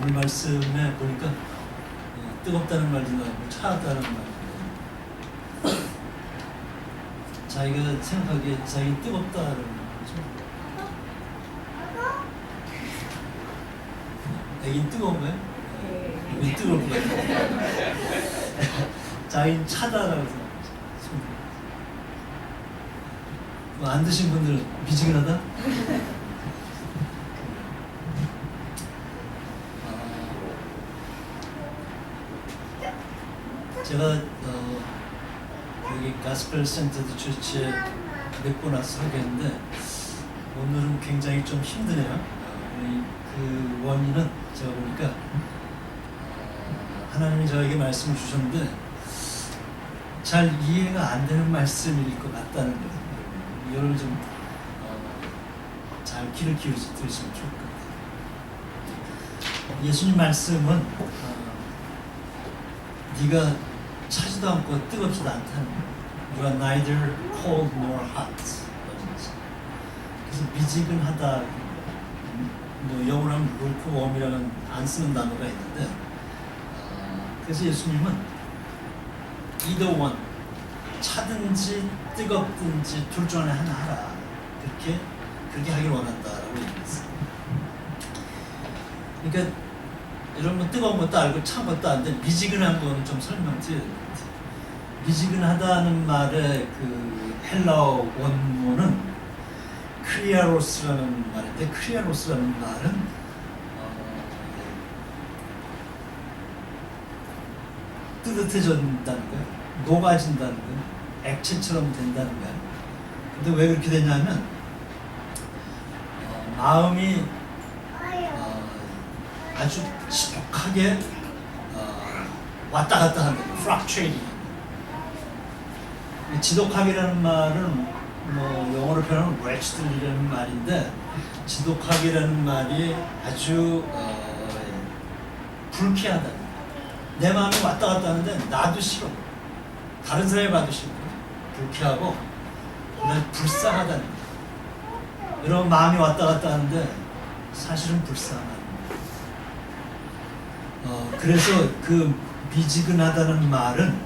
오늘 말씀에 보니까 뜨겁다는 말도 나오고 차다는 말도 나오고 자기가 생각하기에 자기 뜨겁다는 거죠. 애긴 뜨거운 거예요? 왜 뜨거운 거예요? 자기는 차다라고 생각하죠. 안 드신 분들은 미지근하다? 제가 여기 가스펠 센터드 처치에 몇 번 와서 하겠는데 오늘은 굉장히 좀 힘드네요. 그 원인은 제가 보니까 하나님이 저에게 말씀을 주셨는데 잘 이해가 안 되는 말씀일 것 같다는 거예요. 이걸 좀 잘 귀를 기울여서 들으시면 좋을 것 같아요. 예수님 말씀은 네가 차지도 않고 뜨겁지도 않다는 거예요. You are neither cold nor hot. 그래서 미지근하다. 뭐 영어로 하면 lukewarm이라는 안 쓰는 단어가 있는데 그래서 예수님은 either one, 차든지 뜨겁든지 둘 중 하나 하라. 그렇게 하길 원한다라고 얘기했어요. 그러니까 여러분 뜨거운 것도 알고 찬 것도 아는데 미지근한 거는 좀 설명드려야 돼요. 미지근하다는 말의 그 헬라어 원문은 크리아로스라는 말인데 크리아로스라는 말은 뜨뜻해진다는 거예요. 녹아진다는 거예요. 액체처럼 된다는 거예요. 근데 왜 그렇게 되냐면 마음이 아주 지독하게 왔다 갔다 하는 거예요. fluctuating. 지독하게라는 말은 뭐 영어로 표현하면 wretched이라는 말인데 지독하게라는 말이 아주 불쾌하다. 내 마음이 왔다 갔다 하는데 나도 싫어. 다른 사람이 봐도 싫고 불쾌하고 그다음에 불쌍하다는 거예요. 여러분 마음이 왔다 갔다 하는데 사실은 불쌍하다. 그래서 그 미지근하다는 말은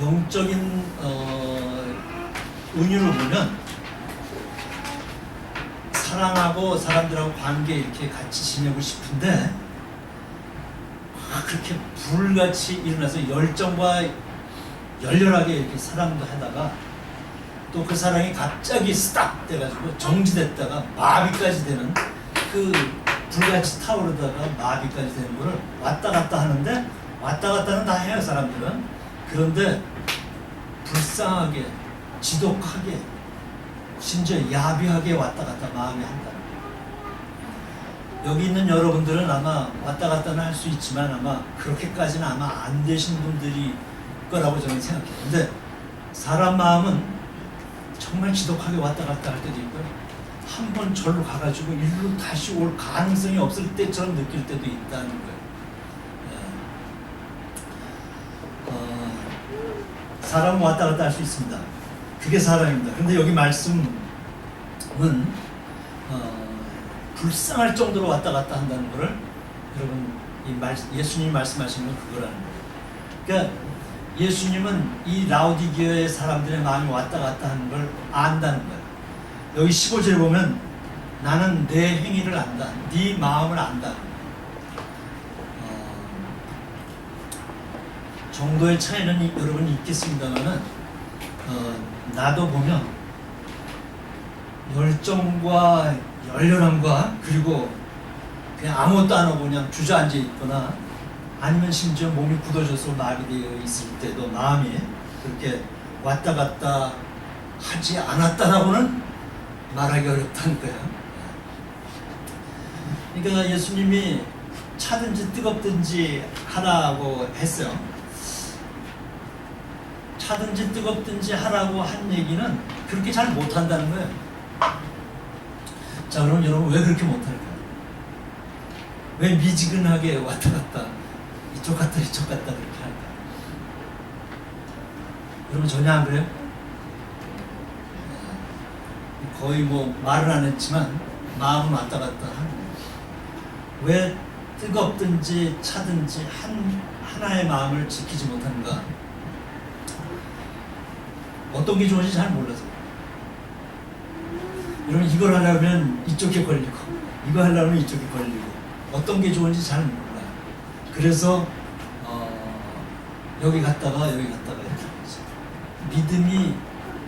영적인 은유로 보면 사랑하고 사람들하고 관계 이렇게 같이 지내고 싶은데 그렇게 불같이 일어나서 열정과 열렬하게 이렇게 사랑도 하다가 또 그 사랑이 갑자기 스탑 돼가지고 정지됐다가 마비까지 되는 그 불같이 타오르다가 마비까지 되는 거를 왔다 갔다 하는데 왔다 갔다는 다 해요 사람들은. 그런데 불쌍하게 지독하게 심지어 야비하게 왔다 갔다 마음이 한다. 여기 있는 여러분들은 아마 왔다 갔다는 할 수 있지만 아마 그렇게까지는 아마 안 되신 분들이 거라고 저는 생각해요. 근데 사람 마음은 정말 지독하게 왔다 갔다 할 때도 있고요. 한 번 절로 가가지고 일로 다시 올 가능성이 없을 때처럼 느낄 때도 있다는 거예요. 사람은 왔다 갔다 할 수 있습니다. 그게 사람입니다. 근데 여기 말씀은 불쌍할 정도로 왔다 갔다 한다는 거를 여러분 예수님이 말씀하시는 건 그거라는 거예요. 그러니까 예수님은 이 라오디게아의 사람들의 마음이 왔다 갔다 하는 걸 안다는 거예요. 여기 15절에 보면 나는 내 행위를 안다. 네 마음을 안다. 정도의 차이는 여러분 있겠습니다만은 나도 보면 열정과 열렬함과 그리고 그냥 아무것도 안 하고 그냥 주저앉아 있거나 아니면 심지어 몸이 굳어져서 마비되어 있을 때도 마음이 그렇게 왔다 갔다 하지 않았다라고는 말하기 어렵다는 거예요. 그러니까 예수님이 차든지 뜨겁든지 하라고 했어요. 차든지 뜨겁든지 하라고 한 얘기는 그렇게 잘 못한다는 거예요. 자, 그럼 여러분 왜 그렇게 못할까요? 왜 미지근하게 왔다 갔다 이쪽 갔다 이쪽 갔다 그렇게 할까요? 여러분 전혀 안 그래요? 거의 뭐 말은 안 했지만 마음은 왔다 갔다 하는 거예요. 왜 뜨겁든지 차든지 하나의 마음을 지키지 못하는가? 어떤 게 좋은지 잘 몰라서. 여러분, 이걸 하려면 이쪽에 걸리고 이거 하려면 이쪽에 걸리고 어떤 게 좋은지 잘 몰라요. 그래서 여기 갔다가 이렇게 하죠. 믿음이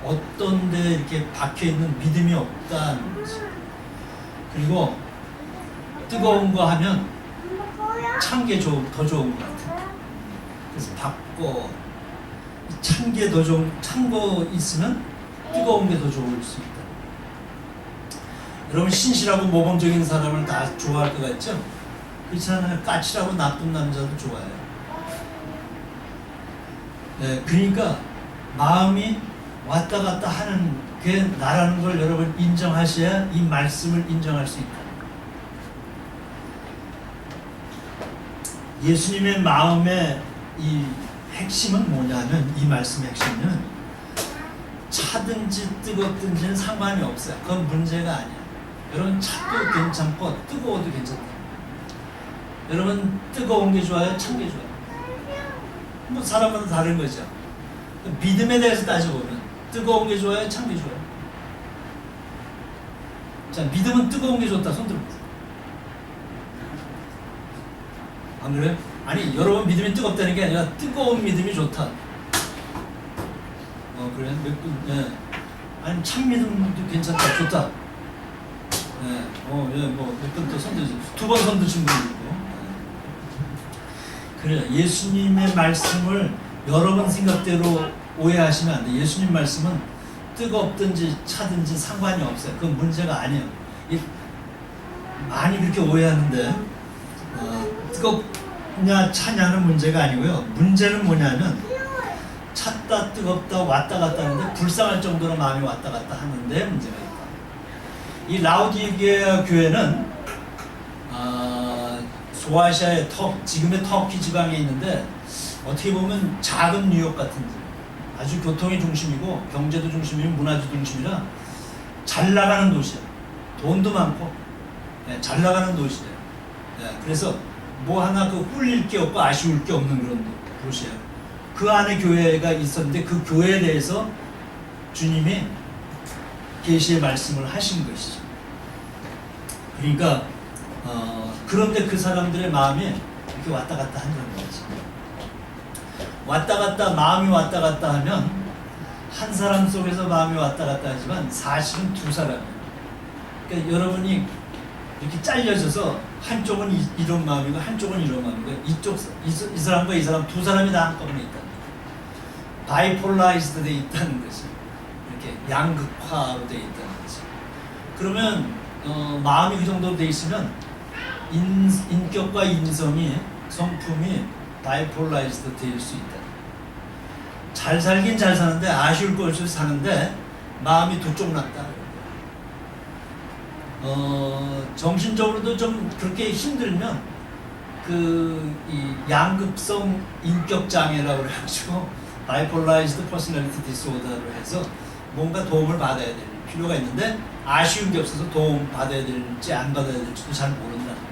어떤 데 이렇게 박혀있는 믿음이 없다는 거지. 그리고 뜨거운 거 하면 찬 게 더 좋은 것 같아. 그래서 바꿔 찬 게 더 좋은, 찬 거 있으면 뜨거운 게 더 좋을 수 있다. 여러분, 신실하고 모범적인 사람을 다 좋아할 것 같죠? 그렇잖아요. 까칠하고 나쁜 남자도 좋아해요. 네, 그러니까 마음이 왔다 갔다 하는 게 나라는 걸 여러분 인정하셔야 이 말씀을 인정할 수 있다. 예수님의 마음의 이 핵심은 뭐냐면, 이 말씀의 핵심은 차든지 뜨겁든지는 상관이 없어요. 그건 문제가 아니야. 여러분, 차도 괜찮고 뜨거워도 괜찮다. 여러분, 뜨거운 게 좋아요? 찬 게 좋아요? 뭐 사람마다 다른 거죠. 믿음에 대해서 따져보면 뜨거운 게 좋아요? 찬 게 좋아요? 자, 믿음은 뜨거운 게 좋다. 손 들어보세요. 안 그래요? 아니, 여러분 믿음이 뜨겁다는 게 아니라 뜨거운 믿음이 좋다. 그래? 몇 분? 예. 아니, 찬 믿음도 괜찮다. 좋다. 예. 뭐 몇 분 또 손 드시, 2번 손 드신 분이 있고. 그래, 예수님의 말씀을 여러분 생각대로 오해하시면 안 돼. 예수님 말씀은 뜨겁든지 차든지 상관이 없어요. 그건 문제가 아니에요. 많이 그렇게 오해하는데, 뜨겁냐 차냐는 문제가 아니고요. 문제는 뭐냐면, 찼다 뜨겁다 왔다 갔다 하는데 불쌍할 정도로 마음이 왔다 갔다 하는데 문제가 있다. 이 라우디게아 교회는 소아시아의 지금의 터키 지방에 있는데, 어떻게 보면 작은 뉴욕 같은 아주 교통의 중심이고 경제도 중심이고 문화도 중심이라 잘 나가는 도시야. 돈도 많고, 잘 나가는 도시예요. 그래서 뭐 하나 꿀릴 게 없고 아쉬울 게 없는 그런 도시예요. 그 안에 교회가 있었는데 그 교회에 대해서 주님이 계시의 말씀을 하신 것이죠. 그러니까 그런데 그 사람들의 마음이 이렇게 왔다 갔다 한다는 거지. 왔다 갔다, 마음이 왔다 갔다 하면 한 사람 속에서 마음이 왔다 갔다 하지만 사실은 두 사람이에요. 그러니까 여러분이 이렇게 잘려져서 한쪽은 이런 마음이고 한쪽은 이런 마음이고, 이 사람과 이 사람 두 사람이 다 한꺼번에 있다는 거예요. 바이폴라이즈드 돼 있다는 거죠. 이렇게 양극화로 돼 있다는 거죠. 그러면 마음이 그 정도로 돼 있으면 인격과 인성이, 성품이 바이폴라이즈드 될 수 있다. 잘 살긴 잘 사는데 아쉬울 것을 사는데 마음이 두 쪽 났다. 정신적으로도 좀 그렇게 힘들면 이 양극성 인격 장애라고 그래가지고 바이폴라이즈드 퍼스널리티 디스오더로 해서 뭔가 도움을 받아야 될 필요가 있는데, 아쉬운 게 없어서 도움 받아야 될지 안 받아야 될지도 잘 모른다는 거예요.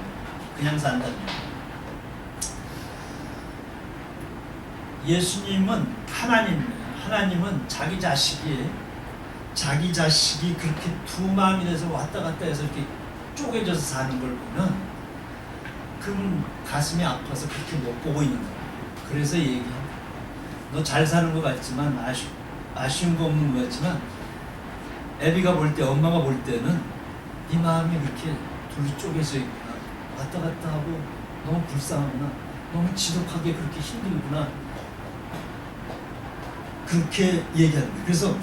그냥 산다는 거예요. 예수님은 하나님은 자기 자식이 그렇게 두 마음이 돼서 왔다 갔다 해서 이렇게 쪼개져서 사는 걸 보면, 그럼 가슴이 아파서 그렇게 못 보고 있는 거예요. 그래서 얘기합니다. 너 잘 사는 것 같지만 아쉬운 거 없는 것 같지만, 애비가 볼 때, 엄마가 볼 때는 네 마음이 그렇게 둘이 쪼개져 있구나, 왔다 갔다 하고 너무 불쌍하구나, 너무 지독하게 그렇게 힘들구나, 그렇게 얘기하는 거예요. 그래서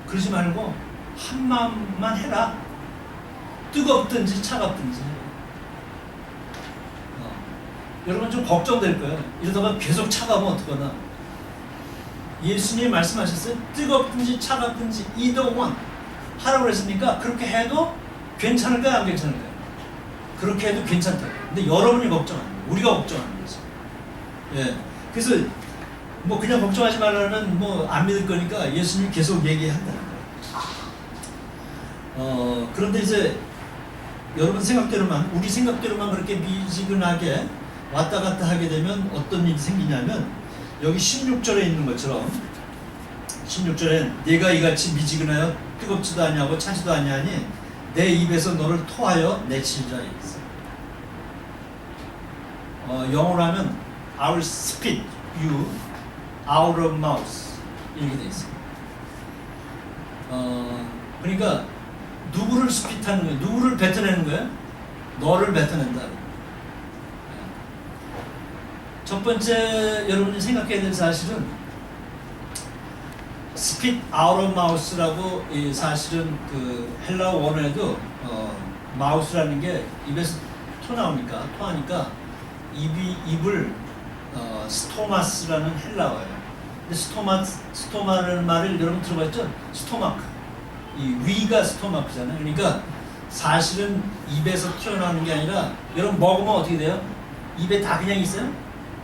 그러지 말고 한 마음만 해라. 뜨겁든지 차갑든지. 여러분 좀 걱정될 거예요. 이러다가 계속 차가우면 어떡하나. 예수님이 말씀하셨어요. 뜨겁든지 차갑든지 either one 하라고 그랬으니까 그렇게 해도 괜찮을까요? 안 괜찮을까요? 그렇게 해도 괜찮다. 근데 여러분이 걱정하는 거예요. 우리가 걱정하는 거죠. 예. 그래서 뭐 그냥 걱정하지 말라는, 뭐 안 믿을 거니까 예수님이 계속 얘기한다는 거예요. 그런데 이제 여러분 생각대로만, 우리 생각대로만 그렇게 미지근하게 왔다 갔다 하게 되면 어떤 일이 생기냐면, 여기 16절에 있는 것처럼 16절에 내가 이같이 미지근하여 뜨겁지도 아니하고 차지도 아니하니 내 입에서 너를 토하여 내치리라 했어요. 영어로 하면 I will spit you out of mouth 이렇게 돼 있어요. 그러니까 누구를 스핏하는 거예요? 누구를 뱉어내는 거예요? 너를 뱉어낸다. 첫 번째 여러분이 생각해야 될 사실은 spit out of mouth라고 사실은 그 헬라어 원어에도 mouth라는 게 입에서 토하니까 입을 스토마스라는 헬라어예요. 근데 스토마라는 말을 여러분 들어봤죠? 스토마크. 이 위가 스토마크잖아요. 그러니까 사실은 입에서 튀어나오는 게 아니라 여러분 먹으면 어떻게 돼요? 입에 다 그냥 있어요?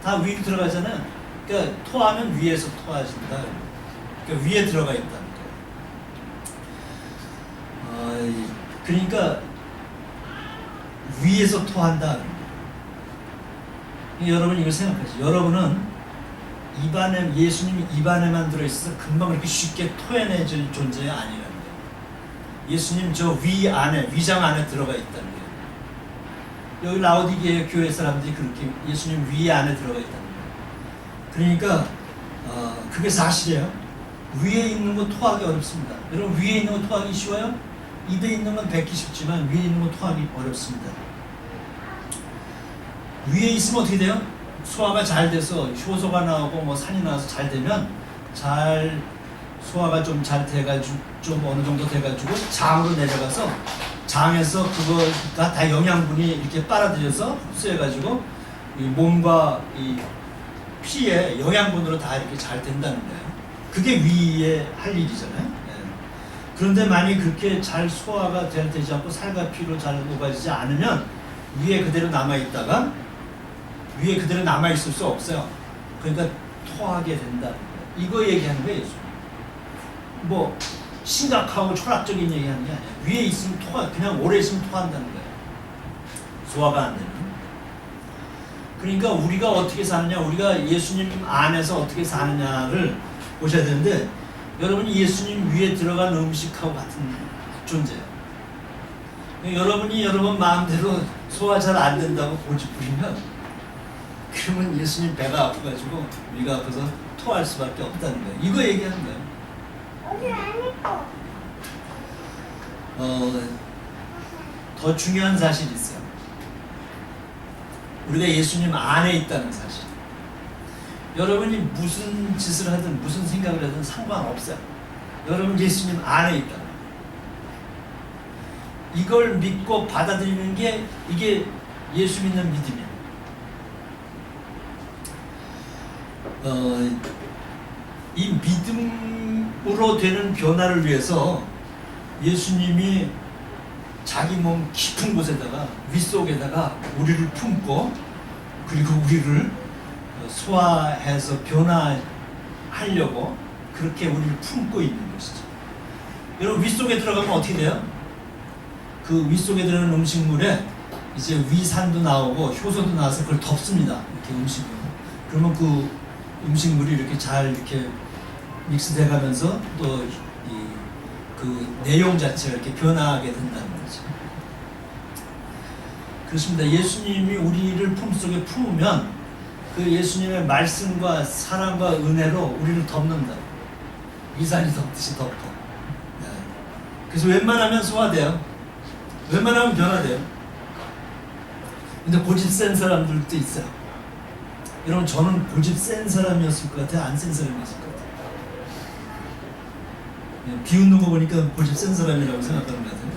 다 위로 들어가잖아요. 그러니까 토하면 위에서 토하신다. 그러니까 위에 들어가 있다는 거예요. 그러니까 위에서 토한다. 여러분 이거 생각하세요. 여러분은 입안에, 예수님이 입안에만 들어있어서 금방 그렇게 쉽게 토해내질 존재가 아니라는 거예요. 예수님 저 위장 안에 들어가 있다는 거예요. 여기 라오디게아 교회 사람들이 그렇게 예수님 위 안에 들어가 있다는 거예요. 그러니까 그게 사실이에요. 위에 있는 거 토하기 어렵습니다. 여러분 위에 있는 거 토하기 쉬워요? 입에 있는 건 뱉기 쉽지만 위에 있는 거 토하기 어렵습니다. 위에 있으면 어떻게 돼요? 소화가 잘 돼서 효소가 나오고 뭐 산이 나와서 잘 되면 잘 소화가 좀 잘 돼가지고 좀 어느 정도 돼가지고 장으로 내려가서 장에서 그거가 다 영양분이 이렇게 빨아들여서 흡수해가지고 이 몸과 이 피에 영양분으로 다 이렇게 잘 된다는 거예요. 그게 위에 할 일이잖아요. 네. 그런데 만약에 그렇게 잘 소화가 되지 않고 살과 피로 잘 녹아지지 않으면 위에 그대로 남아있다가 위에 그대로 남아있을 수 없어요. 그러니까 토하게 된다는 거예요. 이거 얘기하는 거예요. 뭐 심각하고 철학적인 얘기하는 게 아니에요. 위에 있으면 그냥 오래 있으면 토한다는 거예요. 소화가 안 되면. 그러니까 우리가 어떻게 사느냐, 우리가 예수님 안에서 어떻게 사느냐를 보셔야 되는데, 여러분이 예수님 위에 들어간 음식하고 같은 존재예요. 여러분이 여러분 마음대로 소화 잘 안 된다고 고집 부리면, 그러면 예수님 배가 아파가지고 위가 아파서 토할 수밖에 없다는 거예요. 이거 얘기하는 거예요. 더 중요한 사실이 있어요. 우리가 예수님 안에 있다는 사실. 여러분이 무슨 짓을 하든 무슨 생각을 하든 상관없어요. 여러분 예수님 안에 있다. 이걸 믿고 받아들이는 게 이게 예수 믿는 믿음이에요. 이 믿음으로 되는 변화를 위해서 예수님이 자기 몸 깊은 곳에다가 윗속에다가 우리를 품고 그리고 우리를 소화해서 변화하려고 그렇게 우리를 품고 있는 것이죠. 여러분 윗속에 들어가면 어떻게 돼요? 그 윗속에 들어가는 음식물에 이제 위산도 나오고 효소도 나와서 그걸 덮습니다. 이렇게 음식을. 그러면 그 음식물이 이렇게 잘 이렇게 믹스돼 가면서 또 그 내용 자체가 이렇게 변화하게 된다는 거죠. 그렇습니다. 예수님이 우리를 품속에 품으면 그 예수님의 말씀과 사랑과 은혜로 우리를 덮는다. 위산이 덮듯이 덮어. 네. 그래서 웬만하면 소화돼요. 웬만하면 변화돼요. 근데 고집 센 사람들도 있어요. 여러분 저는 고집 센 사람이었을 것 같아요? 안 센 사람이었을 것 같아요? 비웃는 거 보니까 고집 센 사람이라고 생각하는 것 같아요.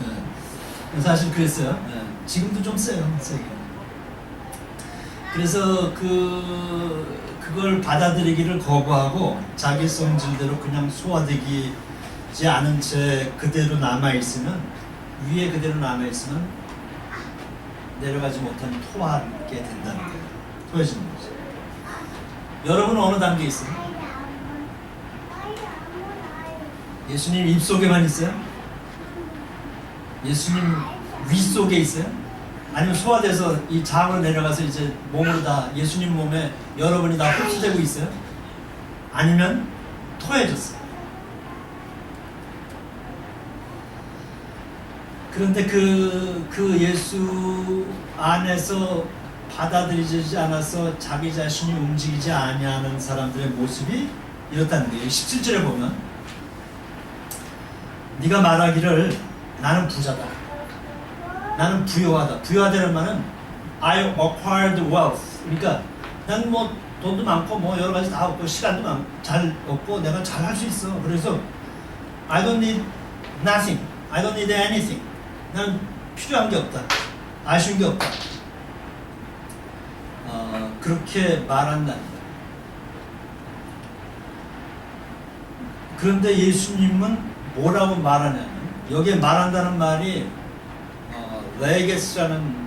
네. 사실 그랬어요. 네. 지금도 좀 세요. 세게. 그래서 그걸 받아들이기를 거부하고 자기 성질대로 그냥 소화되지 않은 채 그대로 남아있으면, 위에 그대로 남아있으면 내려가지 못한 토하게 된다는 거예요. 토해지는 거죠. 여러분은 어느 단계에 있어요? 예수님 입속에만 있어요? 예수님 위 속에 있어요? 아니면 소화돼서 이 장으로 내려가서 이제 몸으로 다 예수님 몸에 여러분이 다 흡수되고 있어요? 아니면 토해졌어요. 그런데 그 예수 안에서 받아들이지 않아서 자기 자신이 움직이지 아니하는 사람들의 모습이 이렇다는 거예요. 17절에 보면 네가 말하기를 나는 부자다, 나는 부유하다. 부유하다는 말은 I acquired wealth. 그러니까 난 뭐 돈도 많고 뭐 여러 가지 다 없고 시간도 많고 잘 없고 내가 잘 할 수 있어. 그래서 I don't need nothing. I don't need anything. 나는 필요한 게 없다. 아쉬운 게 없다. 그렇게 말한다는 거예요. 그런데 예수님은 뭐라고 말하냐면 여기에 말한다는 말이 레게스라는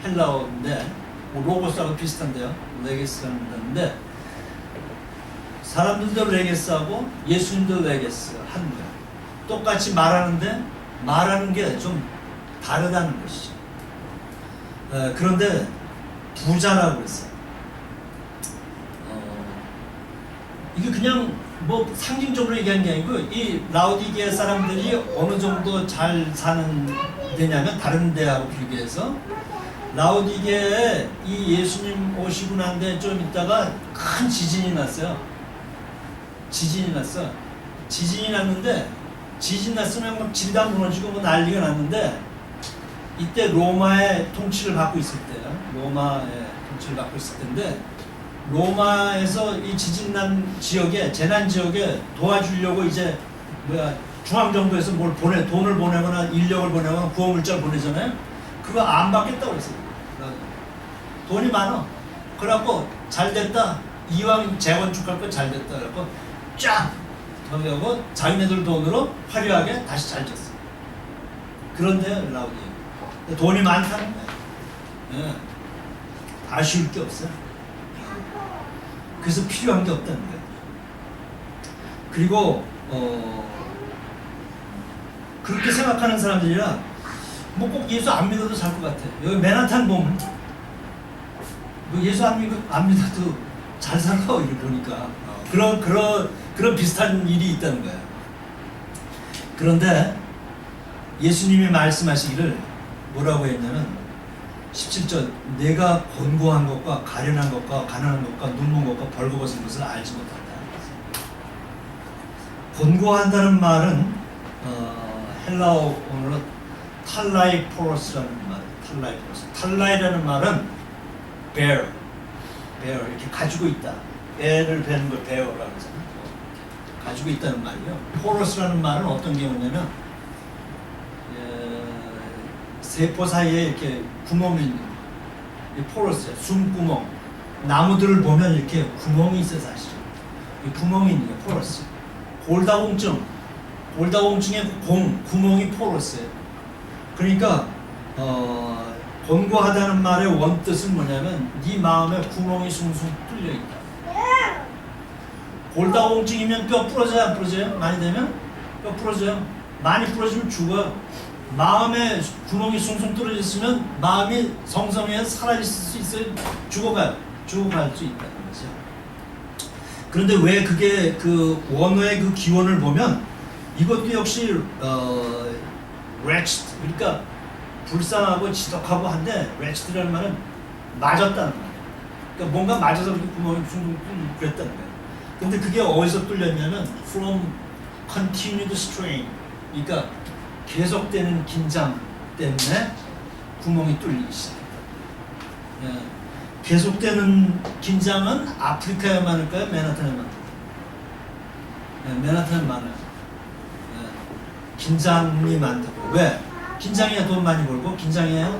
헬라어인데 뭐 로고스하고 비슷한데요. 레게스라는 단어인데 사람들도 레게스하고 예수님도 레게스 하는 거예요. 똑같이 말하는데 말하는 게 좀 다르다는 것이죠. 그런데 부자라고 그랬어요. 이게 그냥 뭐 상징적으로 얘기한 게 아니고 이 라오디게아 사람들이 어느 정도 잘 사는 데냐면 다른 데하고 비교해서 라오디게아에 이 예수님 오시고 난 뒤에 좀 있다가 큰 지진이 났어요. 지진이 났어. 지진이 났는데 지진 났으면 막 집이 다 무너지고 뭐 난리가 났는데 이때 로마의 통치를 받고 있을 때요. 로마의 통치를 받고 있을 때인데 로마에서 이 지진 난 지역에 재난 지역에 도와주려고 이제 중앙정부에서 돈을 보내거나 인력을 보내거나 구호물자를 보내잖아요. 그거 안 받겠다고 그랬어요. 돈이 많아. 그래갖고 잘 됐다. 이왕 재건축할 거 잘 됐다. 그래갖고 쫙 저기 하고 자기네들 돈으로 화려하게 다시 잘 졌어. 그런데 라우디 돈이 많다는 거예요. 예. 아쉬울 게 없어요. 그래서 필요한 게 없다는 거예요. 그리고 그렇게 생각하는 사람들이라 뭐 꼭 예수 안 믿어도 살 것 같아. 여기 맨하탄 보면 뭐 예수 안 믿어도 잘 살아 이렇게 보니까 그런 비슷한 일이 있다는 거예요. 그런데 예수님이 말씀하시기를 뭐라고 했냐면 17절 내가 곤고한 것과 가련한 것과 가난한 것과 눈먼 것과 벌거벗은 것을 알지 못한다. 곤고한다는 말은 헬라어로 탈라이포로스라는 말이에요. 탈라이포로스. 탈라이라는 말은 bear 이렇게 가지고 있다. 배를 베는 걸 bear라고 하잖아요. 가지고 있다는 말이요. 포로스라는 말은 어떤 경우냐면 세포 사이에 이렇게 구멍이 있는 포로스예요. 숨구멍. 나무들을 보면 이렇게 구멍이 있어서 아시죠? 이 구멍이 있는 게 포로스. 골다공증의 구멍이 포로스예요. 그러니까 곤고하다는 말의 원뜻은 뭐냐면 네 마음에 구멍이 숭숭 뚫려 있다. 골다공증이면 뼈 부러져요, 안 부러져요? 많이 되면 뼈 부러져요. 많이 부러지면 죽어요. 마음에 구멍이 숭숭 뚫어졌으면 마음이 성성에 사라질 수 있어요. 죽어갈 수 있다는 거죠. 그런데 왜 그게 그 원어의 그 기원을 보면 이것도 역시 wretched, 그러니까 불쌍하고 지독하고 한데 wretched라는 말은 맞았다는 말이에요. 그러니까 뭔가 맞아서 그렇게 구멍이 숭숭 뚫리고 그랬다는 거예요. 근데 그게 어디서 뚫렸냐면 from continued strain, 그러니까 계속되는 긴장 때문에 구멍이 뚫리기 시작했다. 예. 계속되는 긴장은 아프리카에 많을까요? 맨하탄에 많을까요? 예, 맨하탄에 많아요. 예. 긴장이 많다고. 왜? 긴장해야 돈 많이 벌고 긴장해야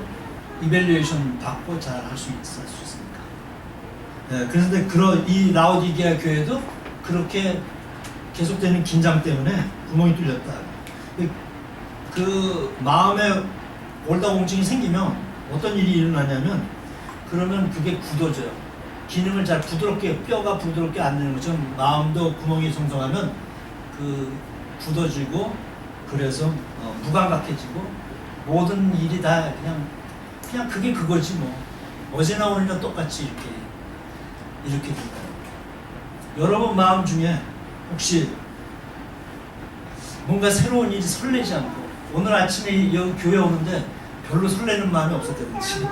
이밸류에이션 받고 잘 할 수 있으니까. 예, 그런데 이 라오디게아 교회도 그렇게 계속되는 긴장 때문에 구멍이 뚫렸다. 그 마음에 골다공증이 생기면 어떤 일이 일어나냐면 그러면 그게 굳어져요. 기능을 잘 부드럽게 뼈가 부드럽게 안 되는 것처럼 마음도 구멍이 송송하면 그 굳어지고 그래서 무감각해지고 모든 일이 다 그냥 그게 그거지 뭐. 어제나 오늘이나 똑같이 이렇게 된다. 여러분 마음 중에 혹시 뭔가 새로운 일이 설레지 않고 오늘 아침에 여기 교회 오는데 별로 설레는 마음이 없었다든지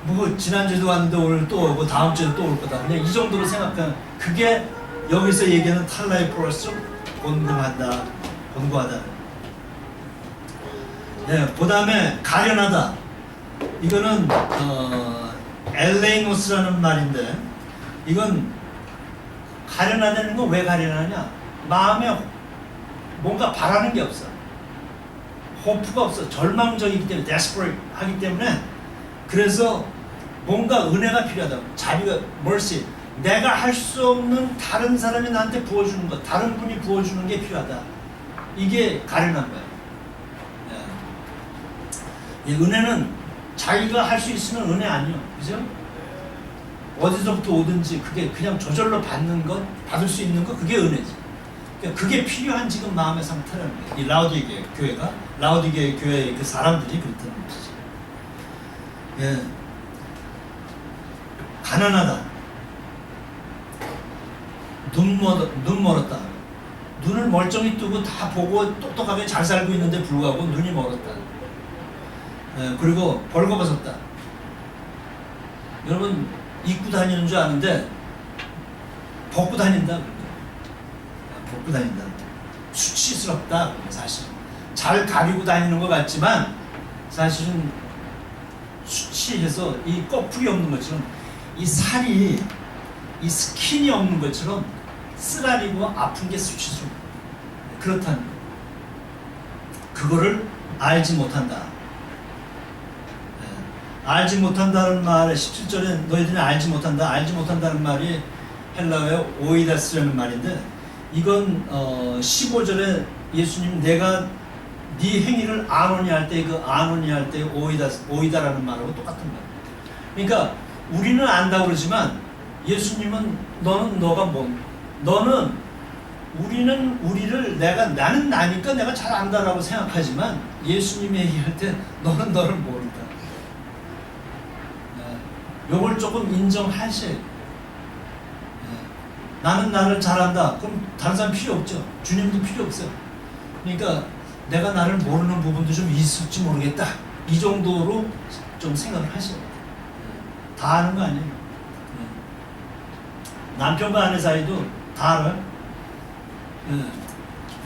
뭐 지난주에도 왔는데 오늘 또 오고 다음 주에도 또 올 거다. 그냥 이 정도로 생각하는 그게 여기서 얘기하는 탈라의 프로스 곤고하다. 네, 그 다음에 가련하다. 이거는 엘레이노스라는 말인데 이건 가련하다는 건 왜 가련하냐? 마음에 뭔가 바라는 게 없어. 호프가 없어. 절망적이기 때문에 desperate 하기 때문에 그래서 뭔가 은혜가 필요하다. 자비가 mercy. 내가 할 수 없는 다른 사람이 나한테 부어주는 것, 다른 분이 부어주는 게 필요하다. 이게 가련한 거야. 이 은혜는 자기가 할 수 있으면 은혜 아니요, 그죠? 어디서부터 오든지 그게 그냥 저절로 받는 것, 받을 수 있는 것, 그게 은혜지. 그러니까 그게 필요한 지금 마음의 상태라는 거예요. 이 라우디게 교회가, 라우디게 교회의 그 사람들이 그렇다는 것이지. 예. 가난하다. 눈 멀었다. 눈을 멀쩡히 뜨고 다 보고 똑똑하게 잘 살고 있는데 불구하고 눈이 멀었다. 예. 그리고 벌거벗었다. 여러분 입고 다니는 줄 아는데 벗고 다닌다. 벗고 다닌다. 수치스럽다. 사실 잘 가리고 다니는 것 같지만 사실은 수치해서 이 꺼풀이 없는 것처럼 이 살이 이 스킨이 없는 것처럼 쓰라리고 아픈 게 수치스럽다. 그렇다는 거. 그거를 알지 못한다. 알지 못한다는 말에 17절에 너희들은 알지 못한다. 알지 못한다는 말이 헬라어의 오이다스라는 말인데 이건 15절에 예수님 내가 네 행위를 아노니 할 때 그 아노니 할 때 오이다라는 말하고 똑같은 말이에요. 그러니까 우리는 안다고 그러지만 예수님은 너는 우리는 우리를 나는 나니까 내가 잘 안다라고 생각하지만 예수님이 얘기할 때 너는 너를 모른다. 요걸 조금 인정하셔야 돼요. 나는 나를 잘한다. 그럼 다른 사람 필요 없죠. 주님도 필요 없어요. 그러니까 내가 나를 모르는 부분도 좀 있을지 모르겠다. 이 정도로 좀 생각을 하셔야 돼요. 다 아는 거 아니에요. 남편과 아내 사이도 다 알아요.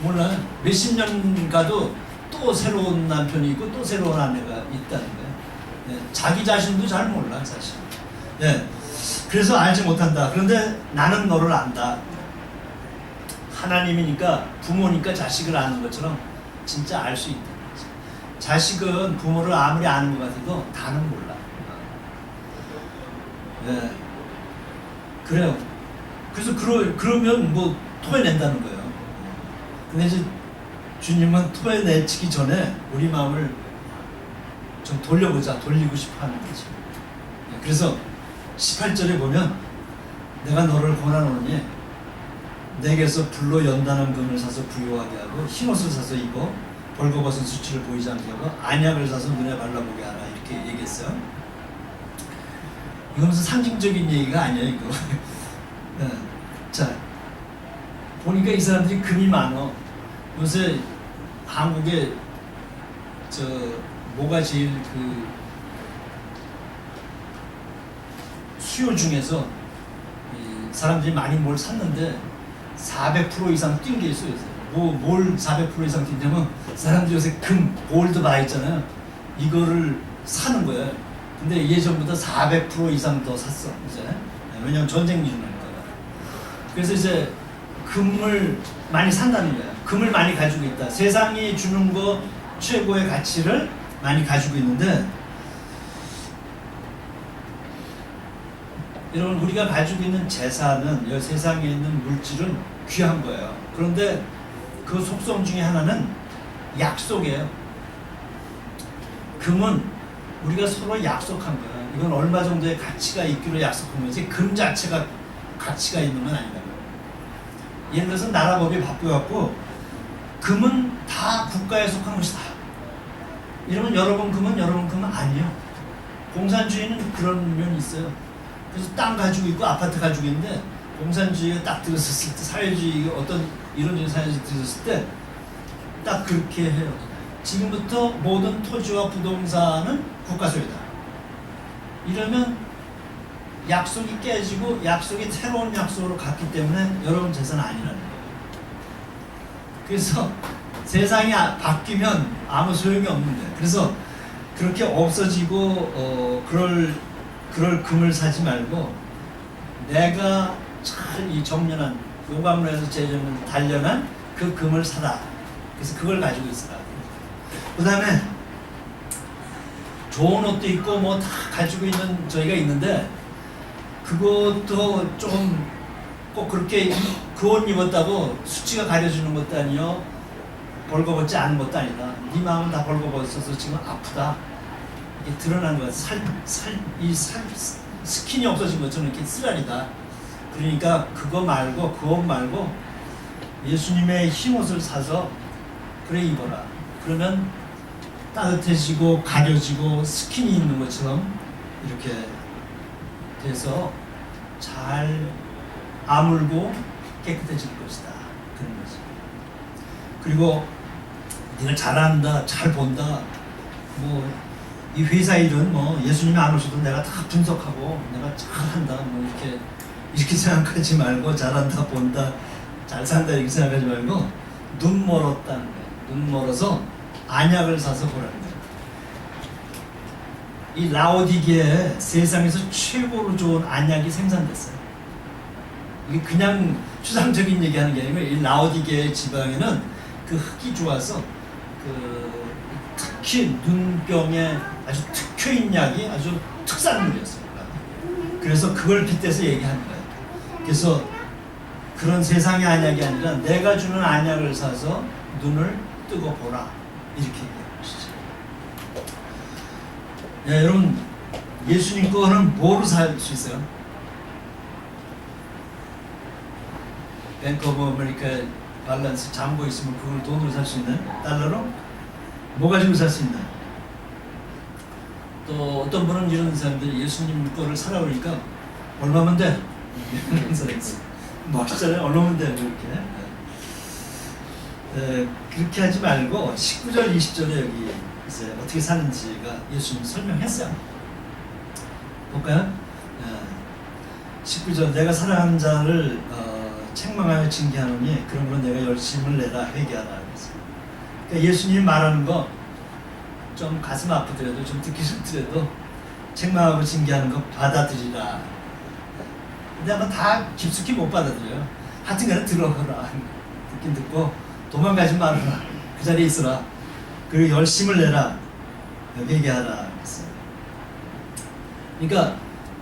몰라요. 몇십 년 가도 또 새로운 남편이 있고 또 새로운 아내가 있다는 거예요. 자기 자신도 잘 몰라 사실. 그래서 알지 못한다. 그런데 나는 너를 안다. 하나님이니까 부모니까 자식을 아는 것처럼 진짜 알 수 있다. 자식은 부모를 아무리 아는 것 같아도 다는 몰라. 그래요. 그래서 그러면 뭐 토해낸다는 거예요. 근데 이제 주님은 토해내치기 전에 우리 마음을 좀 돌리고 싶어 하는 거죠. 그래서 18절에 보면 내가 너를 권하노니 내게서 불로 연단한 금을 사서 부요하게 하고 흰옷을 사서 입어 벌거벗은 수치를 보이지 않게 하고 안약을 사서 눈에 발라보게 하라 이렇게 얘기했어요. 이건 무슨 상징적인 얘기가 아니에요 이거. 자 보니까 이 사람들이 금이 많어. 요새 한국에 뭐가 제일 그 수요 중에서 사람들이 많이 뭘 샀는데 400% 이상 뛴 게 있어요. 뭘 400% 이상 뛴다면 사람들이 요새 금, 골드 바 있잖아요. 이거를 사는 거예요. 근데 예전보다 400% 이상 더 샀어 이제. 왜냐면 전쟁 기준이니까. 그래서 이제 금을 많이 산다는 거야. 금을 많이 가지고 있다. 세상이 주는 거 최고의 가치를 많이 가지고 있는데 여러분 우리가 가지고 있는 재산은 이 세상에 있는 물질은 귀한 거예요. 그런데 그 속성 중에 하나는 약속이에요. 금은 우리가 서로 약속한 거야. 이건 얼마 정도의 가치가 있기로 약속한 거지 금 자체가 가치가 있는 건 아니다. 예를 들어서 나라 법이 바뀌어갖고 금은 다 국가에 속한 것이다. 이러면 여러 번 크면 여러 번 크면 아니에요. 공산주의는 그런 면이 있어요. 그래서 땅 가지고 있고 아파트 가지고 있는데 공산주의가 딱 들어섰을 때, 사회주의 어떤 이론적인 사회주의 들어섰을 때 딱 그렇게 해요. 지금부터 모든 토지와 부동산은 국가 소유다. 이러면 약속이 깨지고 약속이 새로운 약속으로 갔기 때문에 여러분 재산 아니라는 거예요. 그래서 세상이 바뀌면 아무 소용이 없는데, 그래서 그렇게 없어지고 그럴 금을 사지 말고 내가 잘 이 정연한 요감로에서 제정은 단련한 그 금을 사라. 그래서 그걸 가지고 있으라. 그 다음에 좋은 옷도 있고 뭐 다 가지고 있는 저희가 있는데, 그것도 좀 꼭 그렇게 그 옷 입었다고 수치가 가려지는 것도 아니요, 벌거벗지 않은 것도 아니다. 네 마음은 다 벌거벗어서 지금 아프다. 이게 드러난 거야. 스킨이 없어진 것처럼 이렇게 쓰라리다. 그러니까 그거 말고, 그 옷 말고 예수님의 흰옷을 사서 그래 입어라. 그러면 따뜻해지고 가려지고 스킨이 있는 것처럼 이렇게 돼서 잘 아물고 깨끗해질 것이다. 그런 거지. 그리고 네가 잘한다, 잘 본다, 뭐 이 회사 일은 뭐 예수님이 안 오셔도 내가 다 분석하고 내가 잘한다, 뭐 이렇게 생각하지 말고, 잘한다, 본다, 잘 산다 이렇게 생각하지 말고 눈 멀었다는 거예요. 눈 멀어서 안약을 사서 보라는 거예요. 이 라오디게에 세상에서 최고로 좋은 안약이 생산됐어요. 이게 그냥 추상적인 얘기하는 게 아니고, 이 라오디게 지방에는 그 흙이 좋아서 특히 눈병에 아주 특효인 약이 아주 특산물이었어요. 그래서 그걸 빗대서 얘기하는 거예요. 그래서 그런 세상의 안약이 아니라 내가 주는 안약을 사서 눈을 뜨고 보라, 이렇게 얘기하는 것이죠. 야, 여러분, 예수님 거는 뭐로 살 수 있어요? 뱅크 오브 아메리카 밸런스 잠보 있으면 그걸 돈으로 살 수 있나요? 달러로? 뭐 가지고 살 수 있나요? 또 어떤 분은 이런 사람들이 예수님 거를 사라 그러니까 얼마면 돼? 이런 사람이 있어요. 멋있잖아요. 얼마면 돼? 이렇게. 그렇게 하지 말고 19절 20절에 여기 이제 어떻게 사는지가 예수님 설명했어요. 볼까요? 19절, 내가 사랑하는 자를 책망하여 징계하노니 그러므로 내가 열심을 내라 회개하라. 그러니까 예수님이 말하는 거 좀 가슴 아프더라도, 좀 듣기 싫더라도 책망하고 징계하는 거 받아들이라. 근데 아마 다 깊숙이 못 받아들여요. 하여튼간에 들어라. 듣긴 듣고 도망가지 말아라. 그 자리에 있어라. 그리고 열심을 내라. 회개하라. 그러니까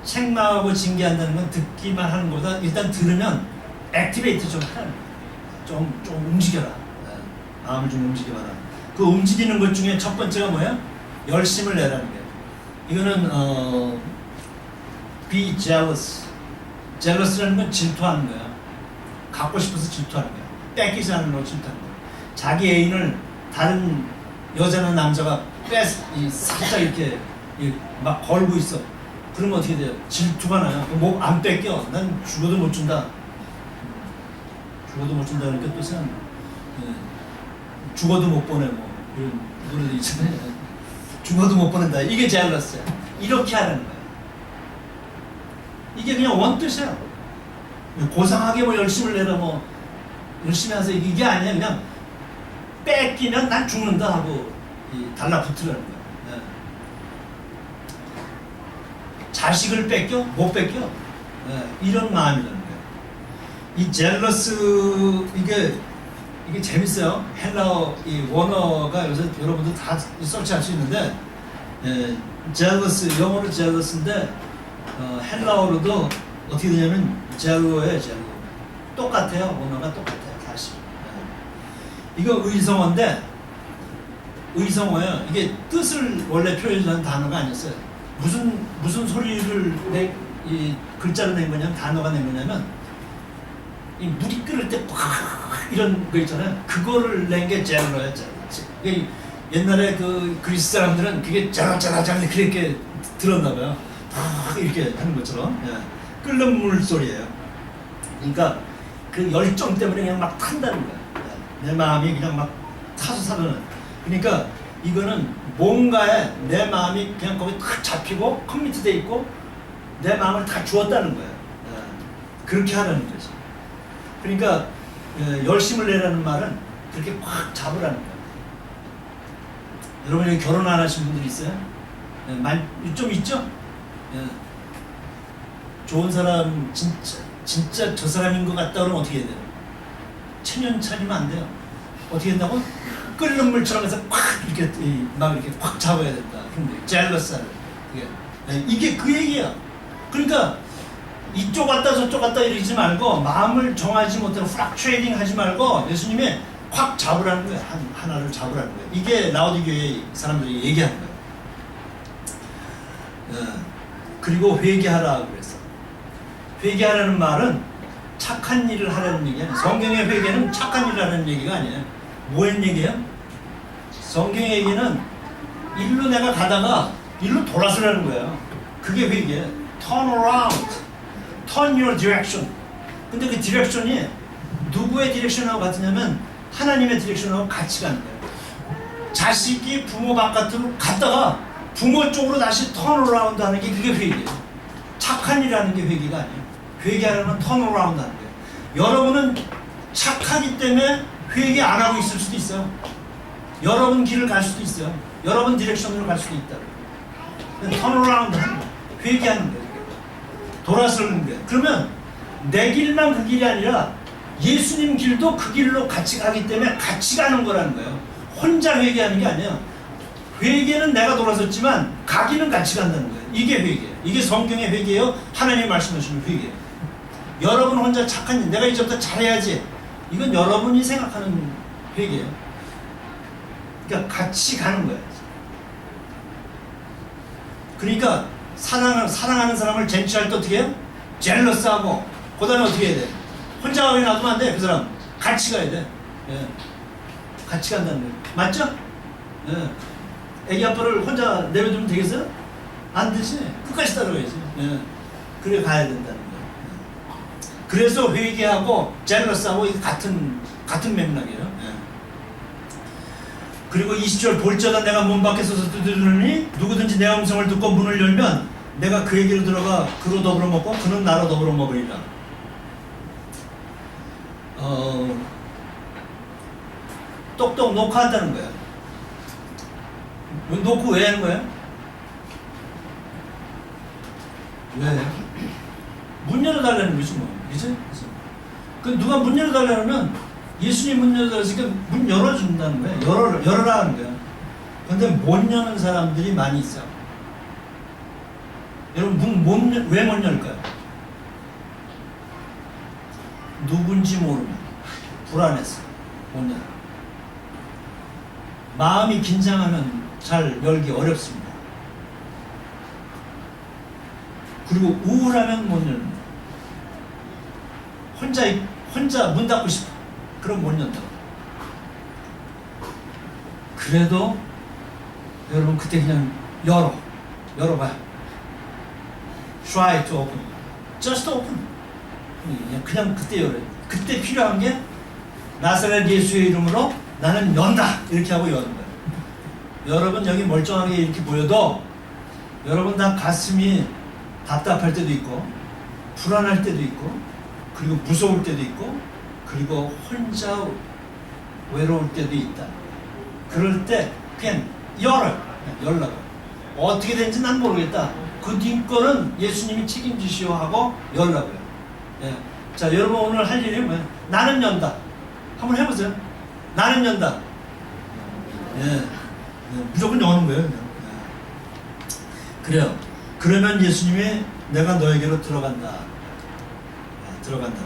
책망하고 징계한다는 건 듣기만 하는 것보다 일단 들으면 액티베이트 좀 하라는 거예요. 좀 움직여라. 마음을 좀 움직여봐라. 그 움직이는 것 중에 첫 번째가 뭐야? 열심을 내라는 거예요. 이거는 be jealous. jealous라는 건 질투하는 거야. 갖고 싶어서 질투하는 거야. 뺏기지 않는 걸 질투하는 거야. 자기 애인을 다른 여자나 남자가 살짝 이렇게 막 걸고 있어. 그러면 어떻게 돼요? 질투가 나요. 뭐 안 뺏겨. 난 죽어도 못 준다. 죽어도 못 준다 그러니까 또 생각나. 죽어도 못 보내, 뭐 이런 노래도 있잖아요. 죽어도 못 보낸다. 이게 제알러스야. 이렇게 하라는 거예요. 이게 그냥 원뜻이에요. 고상하게 뭐 열심을 내라, 뭐 열심히 하세요, 이게 아니야. 그냥 뺏기면 난 죽는다 하고 달라붙으라는 거예요. 네. 자식을 뺏겨? 못 뺏겨? 네. 이런 마음이라는 거예요. 이 젤러스, 이게 재밌어요. 헬라어 이 원어가 요새 여러분들 다 서치할 수 있는데, jealous, 영어로 jealous인데 헬라어로도 어떻게 되냐면 젤로예요. 젤로. 똑같아요. 원어가 똑같아요. 다시. 이거 의성어인데, 의성어예요. 이게 뜻을 원래 표현하는 단어가 아니었어요. 무슨 소리를 이 글자로 낸 거냐면, 단어가 낸 거냐면, 이 물이 끓을 때 팍 이런 거 있잖아요. 그거를 낸 게 젤로예요. 옛날에 그 그리스 사람들은 그게 짜라짜라짜라 그렇게 들었나 봐요. 이렇게 하는 것처럼. 예. 끓는 물 소리예요. 그러니까 그 열정 때문에 그냥 막 탄다는 거야. 예. 내 마음이 그냥 막 타서 사는. 그러니까 이거는 뭔가에 내 마음이 그냥 거기 탁 잡히고 커미트돼 있고 내 마음을 다 주었다는 거예요. 예. 그렇게 하라는 거지. 그러니까 열심을 내라는 말은 그렇게 꽉 잡으라는 거예요. 여러분 여기 결혼 안 하신 분들 있어요? 좀 있죠? 예. 좋은 사람 진짜 저 사람인 것 같다 그러면 어떻게 해야 돼요? 체면 차리면 안 돼요. 어떻게 된다고? 끓는 물처럼 해서 꽉 이렇게 막 이렇게 꽉 잡아야 된다. 근데 젤러스를 이게 그 얘기야. 그러니까 이쪽 갔다 저쪽 갔다 이러지 말고 마음을 정하지 못하고 플락츄에이팅 하지 말고 예수님이 확 잡으라는 거예요. 하나를 잡으라는 거예요. 이게 라오디교회 사람들이 얘기하는 거예요. 그리고 회개하라 그랬어. 회개하라는 말은 착한 일을 하라는 얘기 아니에요. 성경의 회개는 착한 일을 하라는 얘기가 아니에요. 뭐의 얘기예요? 성경의 얘기는 일로 내가 가다가 일로 돌아서라는 거예요. 그게 회개예요. Turn around. Turn your direction. 근데 그 디렉션이 누구의 디렉션하고 같으냐면 하나님의 디렉션하고 같이 가는 거예요. 자식이 부모 바깥으로 갔다가 부모 쪽으로 다시 턴어라운드 하는 게 그게 회개예요. 착한 일하는 게 회개가 아니에요. 회개하려면 턴어라운드 하는 거예요. 여러분은 착하기 때문에 회개 안 하고 있을 수도 있어요. 여러분 길을 갈 수도 있어요. 여러분 디렉션으로 갈 수도 있다. 턴어라운드 하는 거예요. 회개하는 거예요. 돌아서는 거예요. 그러면 내 길만 그 길이 아니라 예수님 길도 그 길로 같이 가기 때문에 같이 가는 거라는 거예요. 혼자 회개하는 게 아니에요. 회개는 내가 돌아섰지만 가기는 같이 간다는 거예요. 이게 회개예요. 이게 성경의 회개예요. 하나님이 말씀하시는 회개예요. 여러분 혼자 착한 일, 내가 이제부터 잘해야지. 이건 여러분이 생각하는 회개예요. 그러니까 같이 가는 거예요. 그러니까 사랑하는 사람을 쟁취할 때 어떻게 해요? 젤러스하고 그 다음에 어떻게 해야 돼? 혼자 가게 놔두면 안 돼. 그 사람 같이 가야 돼. 예. 같이 간다는 거예요. 맞죠? 예. 애기 아빠를 혼자 내려두면 되겠어요? 안 되지. 끝까지 따라가야지. 예. 그래 가야 된다는 거예요. 예. 그래서 회개하고 젤러스하고 같은 맥락이에요. 예. 그리고 20절 볼자가 내가 문 밖에 서서 두드리니 누구든지 내 음성을 듣고 문을 열면 내가 그에게로 들어가 그로 더불어 먹고 그는 나로 더불어 먹으리라. 똑똑 녹화한다는 거야. 녹화 왜 하는 거야? 왜? 문 열어달라는 거지 뭐. 그치? 그 누가 문 열어달라면 예수님 문 열어달라니까 문 열어준다는 거야. 열어라 하는 거야. 근데 못 여는 사람들이 많이 있어. 여러분 왜 못 열까요? 누군지 모르면 불안해서 못 열어. 마음이 긴장하면 잘 열기 어렵습니다. 그리고 우울하면 못 열는 거예요. 혼자 문 닫고 싶어. 그럼 못 연다고. 그래도 여러분 그때 그냥 열어봐요. Try to open. Just open. 그냥 그때 열어요. 그때 필요한 게 나사렛 예수의 이름으로 나는 연다. 이렇게 하고 여는 거예요. 여러분 여기 멀쩡하게 이렇게 보여도 여러분 다 가슴이 답답할 때도 있고 불안할 때도 있고 그리고 무서울 때도 있고 그리고 혼자 외로울 때도 있다. 그럴 때 그냥 열라고. 어떻게 된지 난 모르겠다. 그 네 거는 예수님이 책임지시오 하고 열라고요. 예. 자, 여러분 오늘 할 일이 뭐예요? 나는 연다. 한번 해보세요. 나는 연다. 예. 무조건 여는 거예요. 그냥. 예. 그래요. 그러면 예수님이 내가 너에게로 들어간다. 들어간다.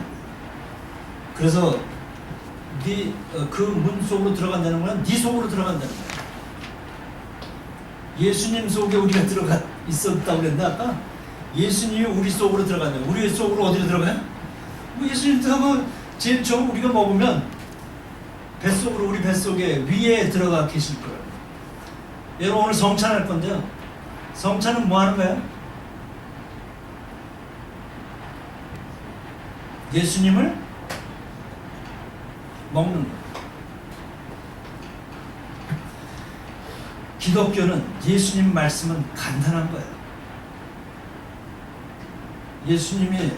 그래서 그 문 속으로 들어간다는 건 네 속으로 들어간다는 거야. 예수님 속에 우리가 들어가 있었다고 그랬나 아까? 예수님이 우리 속으로 들어간다. 우리 속으로 어디로 들어가요? 뭐 예수님 들어가면 제일 처음 우리가 먹으면 뱃속으로 우리 뱃속에 위에 들어가 계실 거예요. 여러분 오늘 성찬할 건데요. 성찬은 뭐 하는 거예요? 예수님을 먹는 거예요. 기독교는 예수님 말씀은 간단한 거예요. 예수님이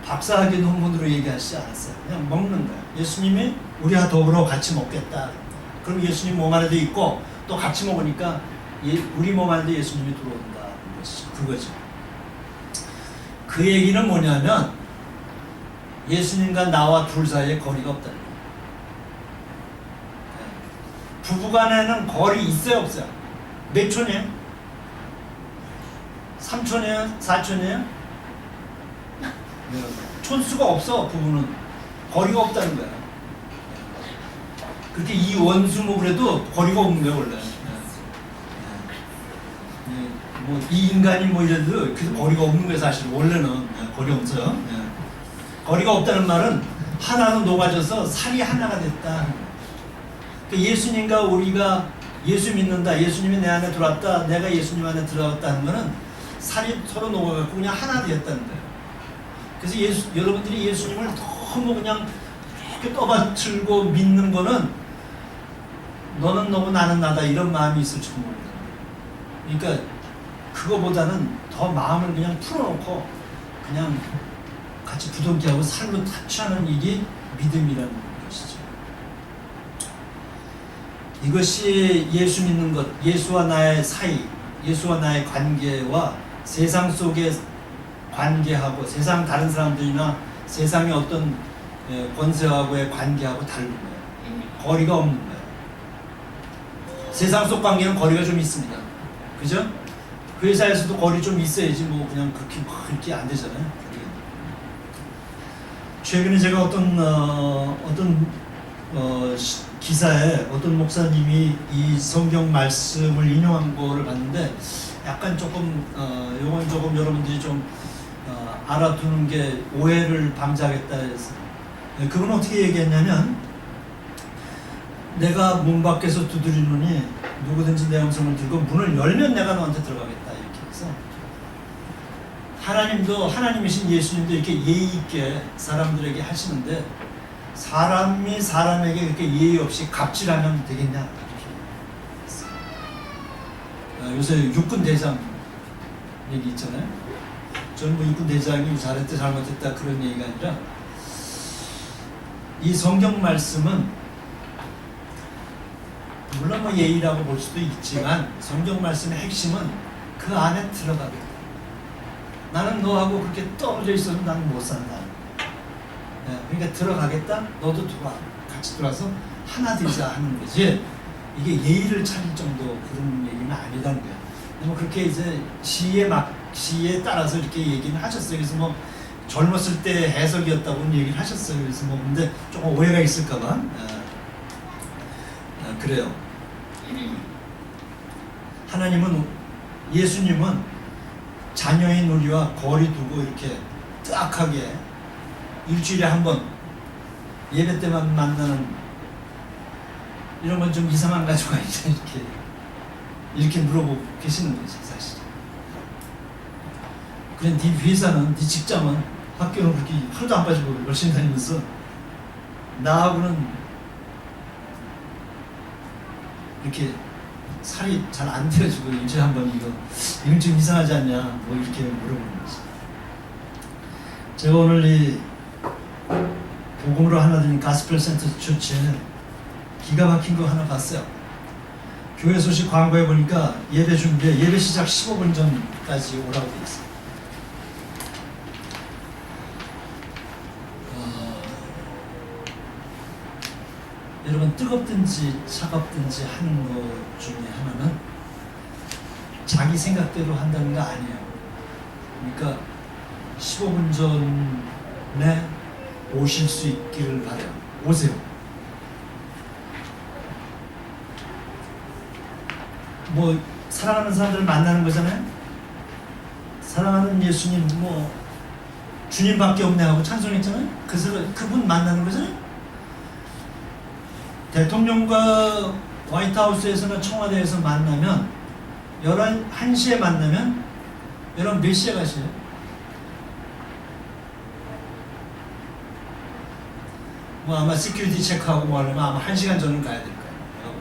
박사학위 논문으로 얘기하시지 않았어요. 그냥 먹는 거예요. 예수님이 우리와 더불어 같이 먹겠다. 그럼 예수님 몸 안에도 있고 또 같이 먹으니까 우리 몸 안에도 예수님이 들어온다. 그거죠. 그 얘기는 뭐냐면 예수님과 나와 둘 사이에 거리가 없다는 거예요. 부부간에는 거리 있어요 없어요? 몇 촌이에요? 3촌이에요? 4촌이에요? 촌수가 없어. 부부는 거리가 없다는 거야. 그렇게 이 원수목을 해도 거리가 없는 거야 원래. 뭐 이 인간이 뭐 이래도 그 거리가 없는 거야 사실. 원래는 거리 없어요. 거리가 없다는 말은 하나로 녹아져서 살이 하나가 됐다. 예수님과 우리가 예수 믿는다. 예수님이 내 안에 들어왔다. 내가 예수님 안에 들어왔다는 거는 살이 서로 녹아갖고 그냥 하나 되었다는 거예요. 그래서 여러분들이 예수님을 너무 그냥 이렇게 떠받들고 믿는 거는 너는 너무 나는 나다 이런 마음이 있을지 모릅니다. 그러니까 그거보다는 더 마음을 그냥 풀어놓고 그냥 같이 부둥켜하고 살로 타치하는 일이 믿음이라는 것이죠. 이것이 예수 믿는 것, 예수와 나의 사이, 예수와 나의 관계와 세상 속의 관계하고 세상 다른 사람들이나 세상의 어떤 권세하고의 관계하고 다른 거예요. 거리가 없는 거예요. 세상 속 관계는 거리가 좀 있습니다. 그죠? 그 회사에서도 거리 좀 있어야지 뭐 그냥 그렇게 안 되잖아요. 최근에 제가 어떤 기사에 어떤 목사님이 이 성경 말씀을 인용한 거를 봤는데 약간 조금 요건 조금 여러분들이 좀 알아두는 게 오해를 방지하겠다 해서 그건 어떻게 얘기했냐면 내가 문 밖에서 두드리노니 누구든지 내 음성을 들고 문을 열면 내가 너한테 들어가겠다 이렇게 해서 하나님도 하나님이신 예수님도 이렇게 예의 있게 사람들에게 하시는데 사람이 사람에게 그렇게 예의 없이 갑질하면 되겠냐 이렇게 했어요. 요새 육군 대장 얘기 있잖아요. 저는 뭐 육군 대장이 잘했다 잘못했다 그런 얘기가 아니라 이 성경 말씀은 물론 뭐 예의라고 볼 수도 있지만 성경 말씀의 핵심은 그 안에 들어가겠다. 나는 너하고 그렇게 떨어져 있어도 나는 못 산다. 그러니까 들어가겠다. 너도 들어와. 같이 들어와서 하나 되자 하는 거지. 이게 예의를 차릴 정도 그런 얘기는 아니라는 거야. 뭐 그렇게 이제 시에 따라서 이렇게 얘기는 하셨어요. 그래서 뭐 젊었을 때 해석이었다고 얘기를 하셨어요. 그래서 뭐 근데 조금 오해가 있을까봐 그래요. 하나님은 예수님은 자녀인 우리와 거리 두고 이렇게 딱하게 일주일에 한 번 예배 때만 만나는 이런 건 좀 이상한 가지고 아니죠. 이렇게 물어보고 계시는 거죠 사실. 그래 네 회사는 네 직장은 학교는 그렇게 하루도 안 빠지고 열심히 다니면서 나하고는 이렇게 살이 잘 안 되어지고 일주일에 한 번 이건 좀 이상하지 않냐 뭐 이렇게 물어보는 거지. 제가 오늘 이 복음으로 하나 드린 가스펠 센터 처치에 기가 막힌 거 하나 봤어요. 교회 소식 광고해 보니까 예배 준비에 예배 시작 15분 전까지 오라고 돼 있어요. 여러분 뜨겁든지 차갑든지 하는 것 중에 하나는 자기 생각대로 한다는 거 아니에요. 그러니까 15분 전에 오실 수 있기를 바라요. 오세요. 뭐 사랑하는 사람들을 만나는 거잖아요. 사랑하는 예수님 뭐 주님밖에 없네 하고 찬송했잖아요. 그분 만나는 거잖아요. 대통령과 화이트하우스에서나 청와대에서 만나면 1시에 만나면 여러분 몇 시에 가세요? 뭐 아마 시큐리티 체크하고 뭐 하려면 아마 1시간 전은 가야 될 거예요.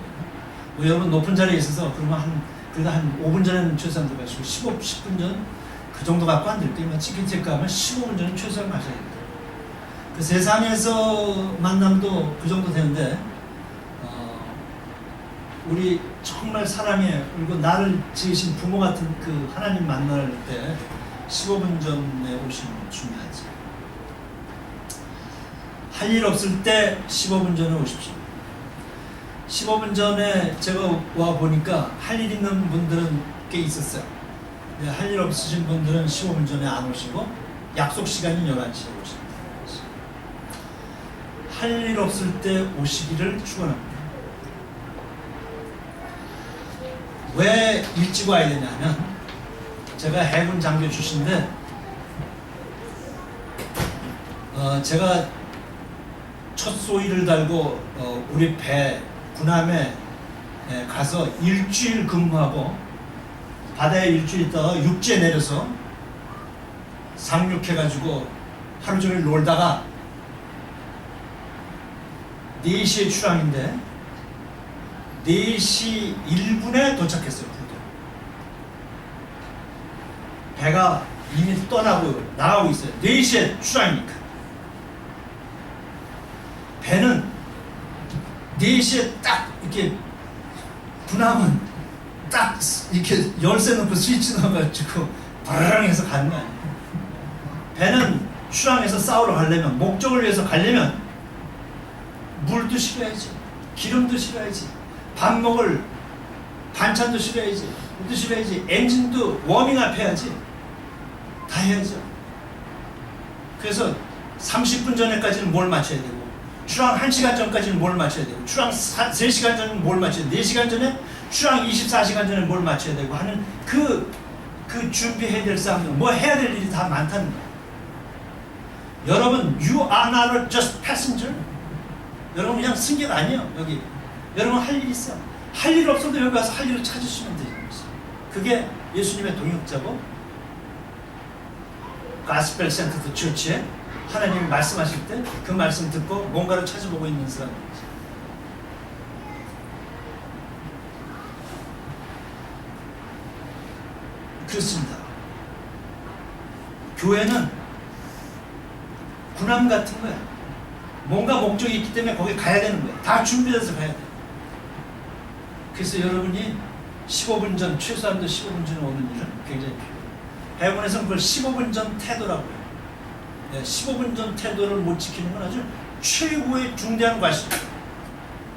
뭐 여러분 높은 자리에 있어서 그러면 그래도 한 5분 전에는 최소한 들어가시고 10분 전 그 정도 갖고 안 될 때면 시큐리티 체크하면 15분 전은 최소한 가셔야 돼요. 그 세상에서 만남도 그 정도 되는데 우리 정말 사랑해 그리고 나를 지으신 부모 같은 그 하나님 만날 때 15분 전에 오시면 중요하지. 할 일 없을 때 15분 전에 오십시오. 15분 전에 제가 와 보니까 할 일 있는 분들은 꽤 있었어요. 할 일 없으신 분들은 15분 전에 안 오시고 약속 시간이 11시에 오십니다. 할 일 없을 때 오시기를 축원합니다. 왜 일찍 와야 되냐면 제가 해군 장교 출신인데 제가 첫 소위를 달고 우리 배 군함에 가서 일주일 근무하고 바다에 일주일 있다가 육지에 내려서 상륙해가지고 하루 종일 놀다가 4시에 출항인데 4시 1분에 도착했어요. 부도. 배가 이미 떠나고 나가고 있어요. 4시에 출항이니까. 배는 4시에 딱 이렇게 군함은 딱 이렇게 열쇠 넣고 스위치 넣어가지고 바라랑 해서 가는 거 아니에요. 배는 출항해서 싸우러 가려면 목적을 위해서 가려면 물도 실어야지, 기름도 실어야지, 밥 먹을 반찬도 실어야지, 물도 실어야지, 엔진도 워밍업 해야지, 다 해야죠. 그래서 30분 전에까지는 뭘 맞춰야 되고 출항 1시간 전까지는 뭘 맞춰야 되고 출항 3시간 전에는 뭘 맞춰야 되고 4시간 전에 출항 24시간 전에 뭘 맞춰야 되고 하는 그 준비해야 될 사항들 뭐 해야 될 일이 다 많다는 거예요. 여러분 you are not just passenger. 여러분 그냥 승객 아니에요. 여기 여러분 할 일 있어. 할 일 없어도 여기 와서 할 일을 찾으시면 되는 거죠. 그게 예수님의 동역자고 가스펠 센터 처치에 하나님이 말씀하실 때 그 말씀 듣고 뭔가를 찾아보고 있는 사람입니다. 그렇습니다. 교회는 군함 같은 거야. 뭔가 목적이 있기 때문에 거기 가야 되는 거야. 다 준비돼서 가야 돼. 그래서 여러분이 15분 전, 최소한도 15분 전에 오는 일은 굉장히 필요해요. 해군에서는 그걸 15분 전 태도라고 해요. 15분 전 태도를 못 지키는 건 아주 최고의 중대한 과실이에요.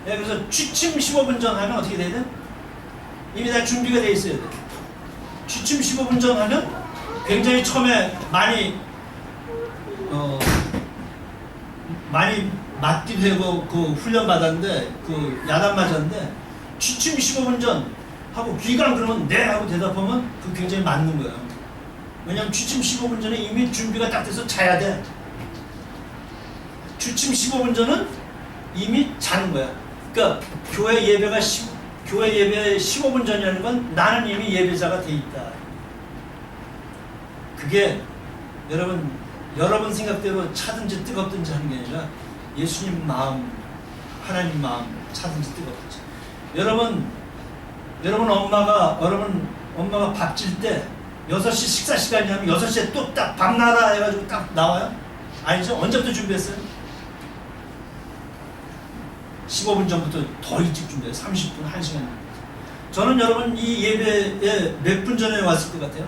그래서 취침 15분 전 하면 어떻게 돼야 돼? 이미 다 준비가 돼 있어야 돼. 취침 15분 전 하면 굉장히 처음에 많이 맞기도 되고 그 훈련 받았는데 그 야단 맞았는데 취침 15분 전 하고 귀관 그러면 네 하고 대답하면 그 굉장히 맞는 거예요. 왜냐면 취침 15분 전에 이미 준비가 딱 돼서 자야 돼. 취침 15분 전은 이미 자는 거야. 그러니까 교회 예배의 15분 전이라는 건 나는 이미 예배자가 돼 있다. 그게 여러분 생각대로 차든지 뜨겁든지 하는 게 아니라 예수님 마음, 하나님 마음 차든지 뜨겁든지. 여러분 엄마가 밥 질 때 6시 식사 시간이 하면 6시에 또 딱 밥 나라 해가지고 딱 나와요? 아니죠? 언제부터 준비했어요? 15분 전부터 더 일찍 준비해요. 30분, 1시간. 저는 여러분 이 예배에 몇 분 전에 왔을 것 같아요?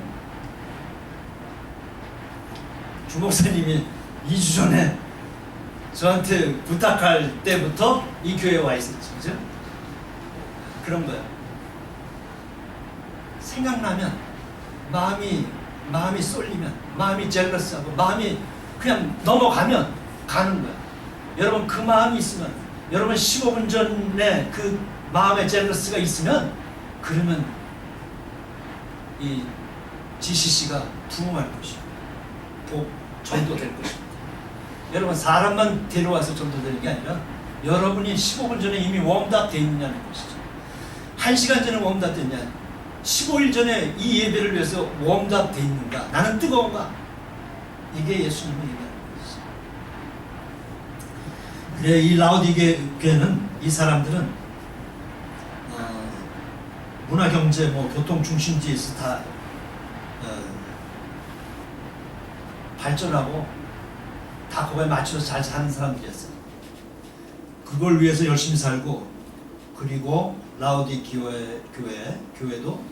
주 목사님이 2주 전에 저한테 부탁할 때부터 이 교회에 와 있었죠. 그죠? 그런 거예요. 생각나면 마음이 쏠리면 마음이 젤러스하고 마음이 그냥 넘어가면 가는 거야. 여러분 그 마음이 있으면 여러분 15분 전에 그 마음의 젤러스가 있으면 그러면 이 GCC가 부흥할 것이고 전도될 것입니다. 여러분 사람만 데려와서 전도되는 게 아니라 여러분이 15분 전에 이미 웜답 되어 있느냐는 것이죠. 1시간 전에 웜답 됐냐? 15일 전에 이 예배를 위해서 웜답 돼 있는가? 나는 뜨거운가? 이게 예수님의 얘기하는 것이죠. 그래, 이 라우디게는, 이 사람들은 문화, 경제, 교통 중심지에서 다 발전하고 다 그거에 맞춰서 잘 사는 사람들이었어요. 그걸 위해서 열심히 살고, 그리고 라우디 교회도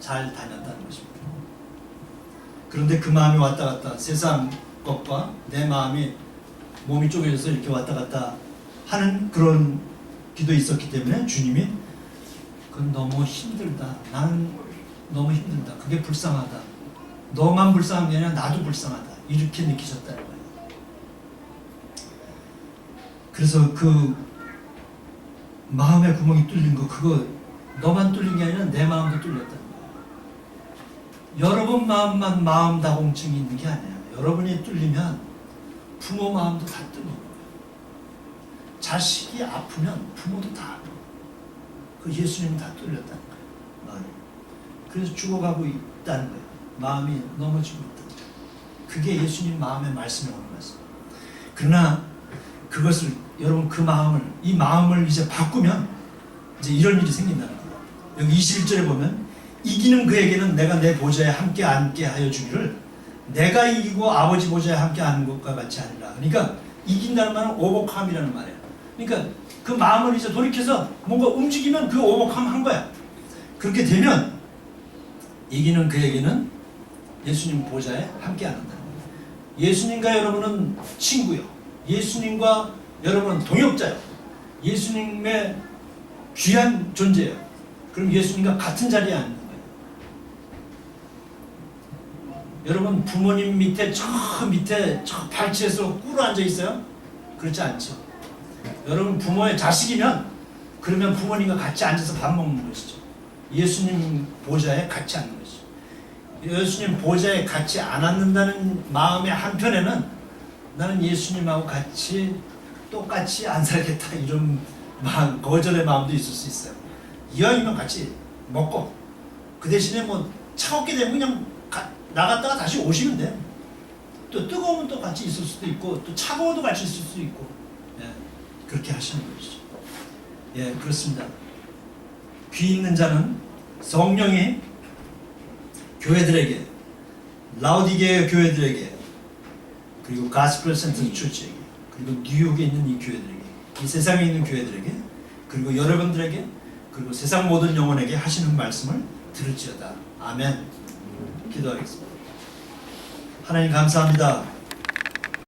잘 다녔다는 것입니다. 그런데 그 마음이 왔다 갔다, 세상 것과 내 마음이 몸이 쪼개져서 이렇게 왔다 갔다 하는 그런 기도 있었기 때문에 주님이 그건 너무 힘들다. 나는 너무 힘들다. 그게 불쌍하다. 너만 불쌍한 게 아니라 나도 불쌍하다. 이렇게 느끼셨다는 거예요. 그래서 그 마음의 구멍이 뚫린 거, 그거 너만 뚫린 게 아니라 내 마음도 뚫렸다는 거예요. 여러분 마음만 마음 다공증이 있는 게 아니에요. 여러분이 뚫리면 부모 마음도 다 뚫는 거예요. 자식이 아프면 부모도 다 아파요. 그 예수님이 다 뚫렸다는 거예요. 마음이. 그래서 죽어가고 있다는 거예요. 마음이 넘어지고 있다는 거예요. 그게 예수님 마음의 말씀이 오는 말씀. 그러나 그것을, 여러분 그 마음을, 이 마음을 이제 바꾸면 이제 이런 일이 생긴다는 거예요. 여기 21절에 보면 이기는 그에게는 내가 내 보좌에 함께 앉게 하여 주기를 내가 이기고 아버지 보좌에 함께 앉는 것과 같이 하리라. 그러니까 이긴다는 말은 오버컴이라는 말이에요. 그러니까 그 마음을 이제 돌이켜서 뭔가 움직이면 그 오버컴 한 거야. 그렇게 되면 이기는 그에게는 예수님 보좌에 함께 앉는다는 거예요. 예수님과 여러분은 친구요. 예수님과 여러분은 동역자요. 예수님의 귀한 존재예요. 그럼 예수님과 같은 자리에 앉는 거예요. 여러분 부모님 밑에 저 발치에서 꿇어 앉아 있어요? 그렇지 않죠. 여러분 부모의 자식이면 그러면 부모님과 같이 앉아서 밥 먹는 것이죠. 예수님 보좌에 같이 앉는 것이죠. 예수님 보좌에 같이 안 앉는다는 마음의 한편에는 나는 예수님하고 같이 똑같이 안 살겠다 이런 마음, 거절의 마음도 있을 수 있어요. 이왕이면 같이 먹고 그 대신에 차갑게 되면 그냥 나갔다가 다시 오시면 돼요. 또 뜨거우면 또 같이 있을 수도 있고 또 차가워도 같이 있을 수도 있고, 예, 그렇게 하시는 것이죠. 예, 그렇습니다. 귀 있는 자는 성령이 교회들에게, 라우디게의 교회들에게, 그리고 가스펠 센터 처치에게, 그리고 뉴욕에 있는 이 교회들에게, 이 세상에 있는 교회들에게, 그리고 여러분들에게, 그리고 세상 모든 영혼에게 하시는 말씀을 들을지어다. 아멘. 기도하겠습니다. 하나님 감사합니다.